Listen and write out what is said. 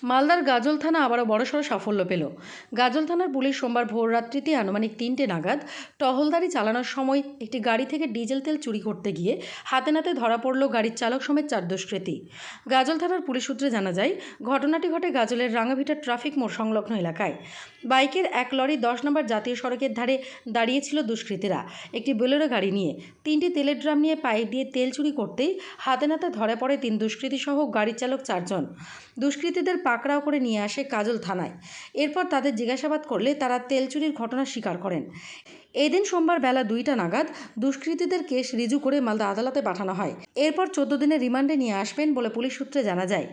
মালদার গাজল থানা আবারও বড়সড় সাফল্য পেল। গাজল থানার পুলিশ সোমবার ভোররাত্রিতে আনুমানিক ৩টে নাগাদ টহলদারি চালানোর সময় একটি গাড়ি থেকে ডিজেল তেল চুরি করতে গিয়ে হাতে নাতে ধরা পড়ল গাড়ির চালক সমেত 4 দুষ্কৃতী। গাজল থানার পুলিশ সূত্রে জানা যায়, ঘটনাটি ঘটে গাজলের রাঙাভিটা ট্রাফিক মোড় সংলগ্ন এলাকায়। বাইকের এক লরি 10 নম্বর জাতীয় সড়কের ধারে দাঁড়িয়েছিল দুষ্কৃতীরা একটি বোলেরো গাড়ি নিয়ে। 3টি তেলের ড্রাম নিয়ে পাইপ দিয়ে তেল চুরি করতেই হাতে নাতে ধরা পড়ে 3 দুষ্কৃতী সহ গাড়ির চালক 4 জন। দুষ্কৃতীদের পাকড়াও করে নিয়ে আসে গাজল থানায়। এরপর তাদের জিজ্ঞাসাবাদ করলে তারা তেল চুরির ঘটনা স্বীকার করেন। এদিন সোমবার বেলা 2টা নাগাদ দুষ্কৃতীদের কেস রিজু করে মালদা আদালতে পাঠানো হয়। এরপর 14 দিনের রিমান্ডে নিয়ে আসবেন বলে পুলিশ সূত্রে জানা যায়।